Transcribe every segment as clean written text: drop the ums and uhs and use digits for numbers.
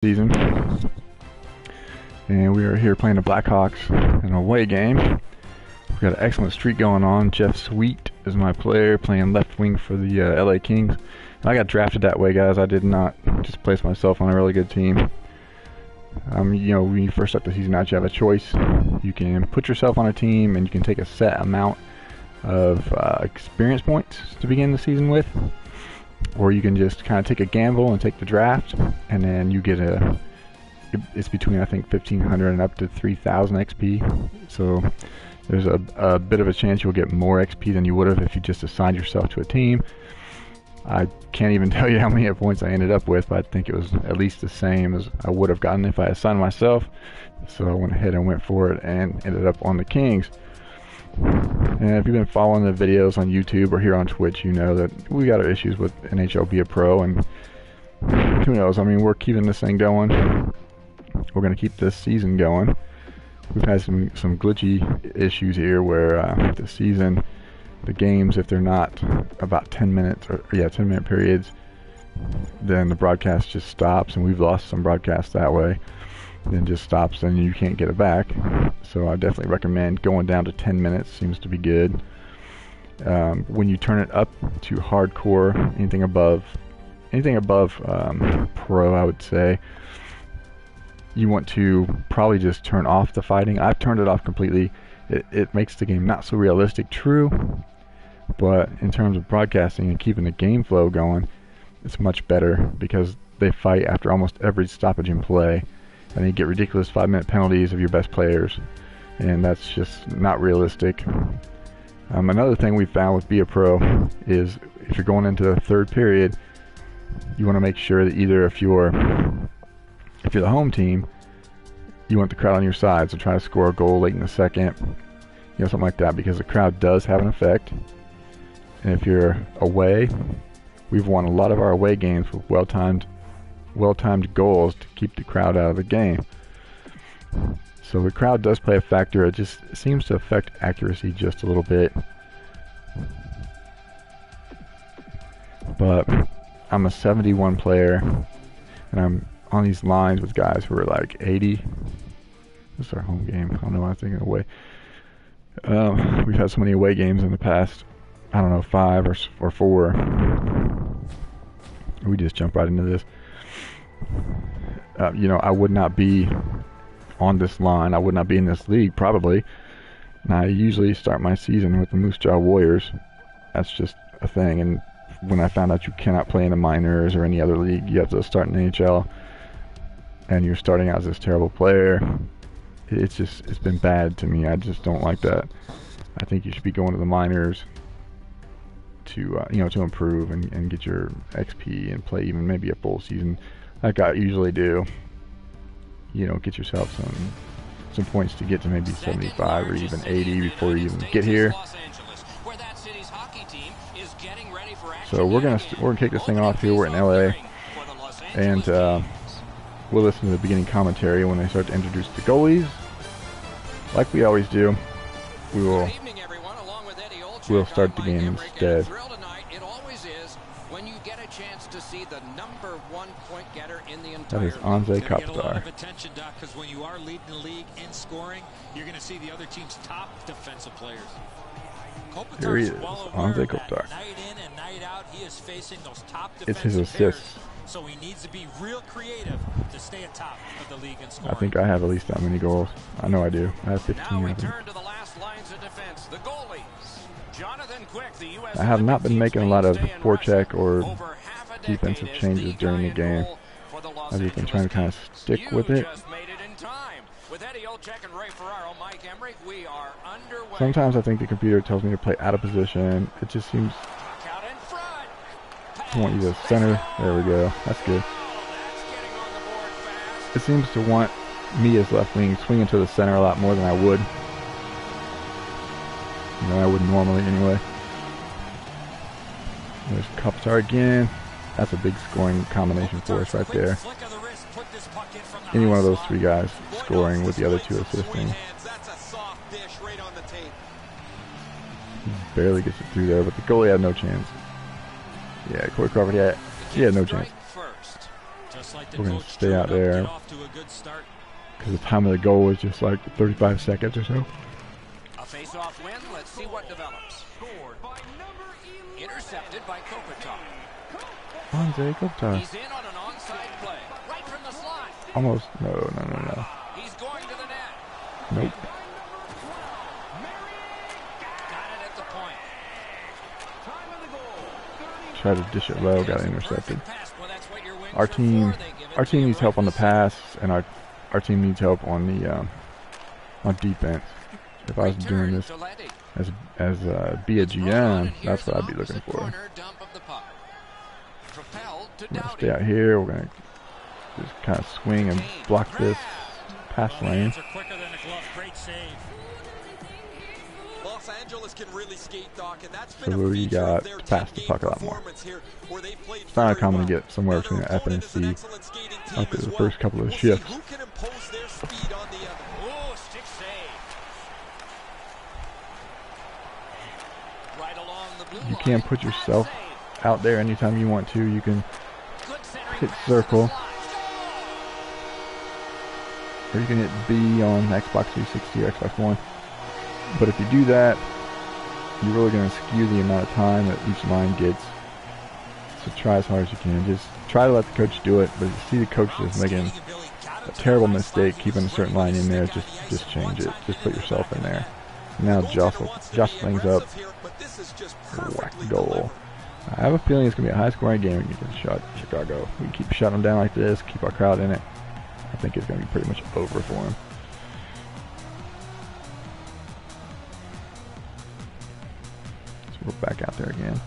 season, and we are here playing the Blackhawks in an away game. We've got an excellent streak going on. Jeff Sweet is my player, playing left wing for the LA Kings. I got drafted that way, guys. I did not just place myself on a really good team. When you first start the season out, you have a choice. You can put yourself on a team, and you can take a set amount of experience points to begin the season with, or you can just kind of take a gamble and take the draft, and then you get it's between, I think, 1,500 and up to 3,000 XP. So there's a bit of a chance you'll get more XP than you would have if you just assigned yourself to a team. I can't even tell you how many points I ended up with, but I think it was at least the same as I would have gotten if I assigned myself. So I went ahead and went for it and ended up on the Kings. And if you've been following the videos on YouTube or here on Twitch, you know that we got our issues with NHL Be a Pro, and who knows, I mean, we're keeping this thing going. We're going to keep this season going. We've had some glitchy issues here where the season, the games, if they're not about 10 minutes, 10-minute periods, then the broadcast just stops, and we've lost some broadcasts that way. Then just stops, and you can't get it back. So I definitely recommend going down to 10 minutes. Seems to be good. When you turn it up to hardcore, anything above pro, I would say, you want to probably just turn off the fighting. I've turned it off completely. It makes the game not so realistic, true, but in terms of broadcasting and keeping the game flow going, it's much better, because they fight after almost every stoppage in play, and you get ridiculous 5-minute penalties of your best players, and that's just not realistic. Another thing we found with Be a Pro is if you're going into the third period, you want to make sure that either if you're the home team, you want the crowd on your side, so try to score a goal late in the second, something like that, because the crowd does have an effect. And if you're away, we've won a lot of our away games with well-timed goals to keep the crowd out of the game. So the crowd does play a factor. It just seems to affect accuracy just a little bit. But I'm a 71 player, and I'm on these lines with guys who are like 80. This is our home game. I don't know why I'm thinking away. We've had so many away games in the past, I don't know, 5 or 4. We just jump right into this. I would not be on this line. I would not be in this league, probably. And I usually start my season with the Moose Jaw Warriors. That's just a thing. And when I found out you cannot play in the minors or any other league, you have to start in the NHL, and you're starting out as this terrible player, it's been bad to me. I just don't like that. I think you should be going to the minors to improve and get your XP and play even maybe a full season like I usually do. Get yourself some points to get to maybe 75 or even 80 before you even get here. So we're gonna kick this thing off here. We're in LA, and we'll listen to the beginning commentary when they start to introduce the goalies. Like we always do, we'll start the game instead. That is Anze Kopitar. Because when you are leading the league in scoring, you're going to see the other team's top defensive players. Here he is, Anze Kopitar. Night in and night out, he is facing those top it's his assists. So he needs to be real creative to stay atop of the league in scoring. I think I have at least that many goals. I know I do. I have 15. Now we turn to the last lines of defense. The goalies. Jonathan Quick, the US I have not been making a lot of forecheck or defensive changes during the game. I've just been trying to kind of stick with it. Sometimes I think the computer tells me to play out of position. It just seems I want you to center. There we go. That's good. It seems to want me as left wing swinging to the center a lot more than I would. I would normally anyway. There's Kopitar again. That's a big scoring combination for us right there. Any one of those three guys scoring with the other two assisting. He barely gets it through there, but the goalie had no chance. Yeah, Corey Crawford, he had no chance. We're going to stay out there because the time of the goal was just like 35 seconds or so. A face-off win. Let's see what develops. Intercepted by Kopitar. Andre Kopitar. He's in on an onside play. Right from the slot. Almost. No. He's going to the net. Nope. Got it at the point. Tried to dish it low, got intercepted. Well, that's what your wings Our are team, for. They give it our to team you needs right help on the from start. pass, and our team needs help on the on defense. If I was doing Return this to Letty. be a It's rolled on, GM, and that's here's what an I'd be looking opposite for. corner dump of the puck. Propelled to We're gonna Doughty. stay out here. We're gonna just kind of swing and block this pass lane. Are quicker than a glove. Great save. Los Angeles can really skate, Doc, and that's So been a we feature got of their to pass the 10-game puck a lot more. performance here, where they played It's not very uncommon to well. get somewhere Now, between their an F and a opponent is C an excellent skating team after as the well. first couple of We'll see shifts. who can impose their speed on the other. Oh, stick save. Right along the blue You line. can't put yourself Pad save. out there anytime you want to. You can, Good centering hit pass to the circle. slot. or you can hit B on Xbox 360 or Xbox One. But if you do that, you're really going to skew the amount of time that each line gets. So try as hard as you can. Just try to let the coach do it. But if you see the coach just making a terrible mistake, keeping a certain line in there, just change it. Just put yourself in there. Now Josh things up. Whack goal. I have a feeling it's going to be a high-scoring game against Chicago. We can keep shutting them down like this, keep our crowd in it. I think it's going to be pretty much over for him. So we're back out there again.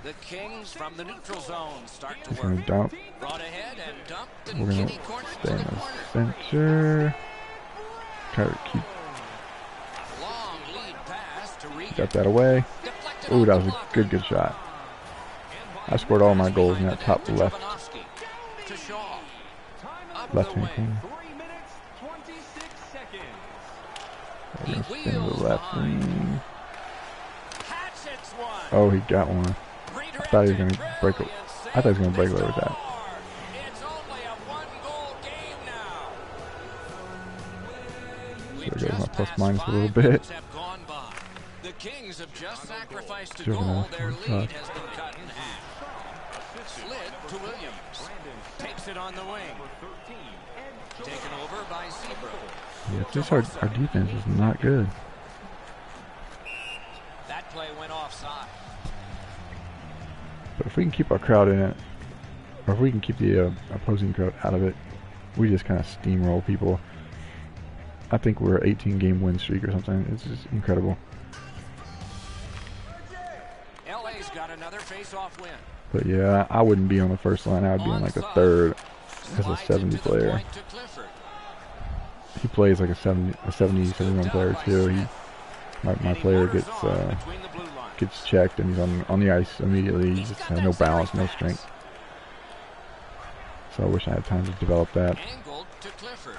The Kings from the neutral zone start to He's work. going to dump. Brought ahead and dumped and We're going to kitty corner stay to in the the corner. center. Try to keep Long lead pass to Regan. got that away. Deflected Ooh, off that the was a blocker. good shot. I scored all my goals in that top left To Shaw. Up left the hand wing. corner. 3 minutes, 26 seconds. We're going to spin to the left wing. Hatchets one. Oh, he got one. I thought he was going to break. I thought he was going to break away with that. It's only a one-goal game now. So there goes my plus minus a little bit. Have gone by. The Kings have just sacrificed a Driven goal. off Their one lead touch. has been cut in half. Slid to Williams. Takes it on the wing. Taken over by Zebra. Yeah, just our defense is not good. That play went offside. But if we can keep our crowd in it, or if we can keep the opposing crowd out of it, we just kind of steamroll people. I think we're 18-game win streak or something. It's just incredible. LA's got another face-off win. But yeah, I wouldn't be on the first line. I would be on like the third as a 70 player. He plays like a 70, 71 player too. My player gets checked and he's on the ice immediately. He just has no balance, no strength. So I wish I had time to develop that.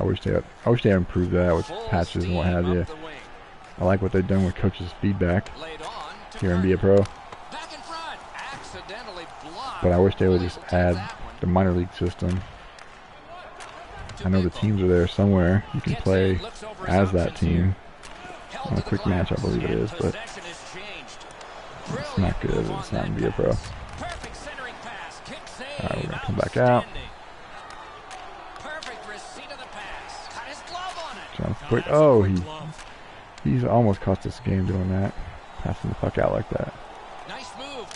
I wish they improved that with patches and what have you. I like what they've done with coaches' feedback here in Be a Pro. But I wish they would just add the minor league system. I know the teams are there somewhere. You can play as that team on a quick match, I believe it is, but it's not good. It's not in Be a Pro. Alright, we're going to come back out. John quick. Oh, he's almost cost us a game doing that. Passing the puck out like that.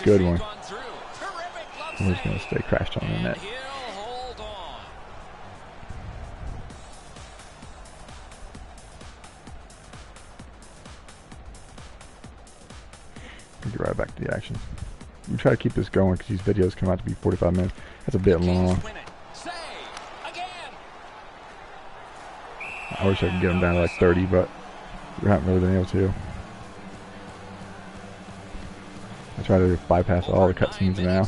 Good one. I'm just going to stay crashed on the net. Get right back to the action. We try to keep this going because these videos come out to be 45 minutes. That's a bit long. I wish I could get them down to like 30, but we haven't really been able to. I try to bypass all the cutscenes now.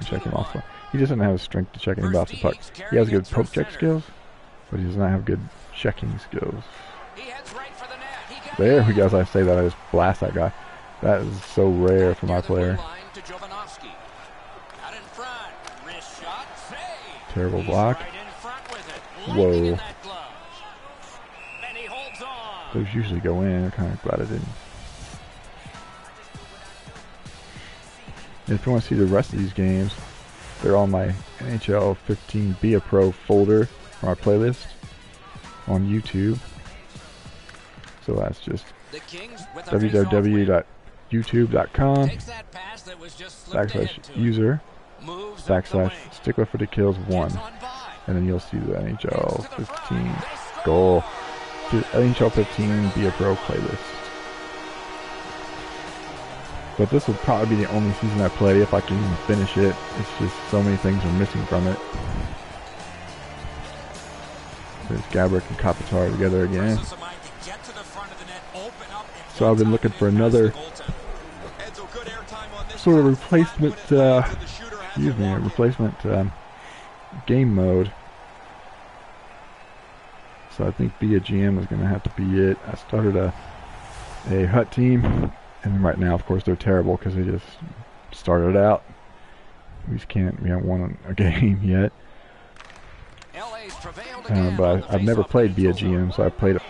Check him off. He doesn't have the strength to check anybody off the puck. He has good poke check skills, but he does not have good checking skills. There we go. As I say that, I just blast that guy. That is so rare for my player. front. Wrist shot, save. Terrible He's block. right in front with it. Whoa. Lightning in that glove. And he holds on. Those usually go in. I'm kind of glad I didn't. If you want to see the rest of these games, they're on my NHL 15 Be a Pro folder or my playlist on YouTube. So that's just The Kings with a face-off win. www.youtube.com Takes that pass that was just slipped ahead to him. /user Moves up the wing. /stickler for the kills 1. Gets on by. And then you'll see the NHL Gets to the 15 front. They score. goal. The NHL 15 Be a Pro playlist. But this will probably be the only season I play if I can even finish it. It's just so many things are missing from it. There's Gabrick and Kopitar together again. So I've been looking for another sort of replacement, game mode. So I think Be a GM is going to have to be it. I started a hut team, and right now, of course, they're terrible because they just started out. We haven't won a game yet. LA's prevailed again on But the I've never face-off played Be a neutral GM, zone. so I played it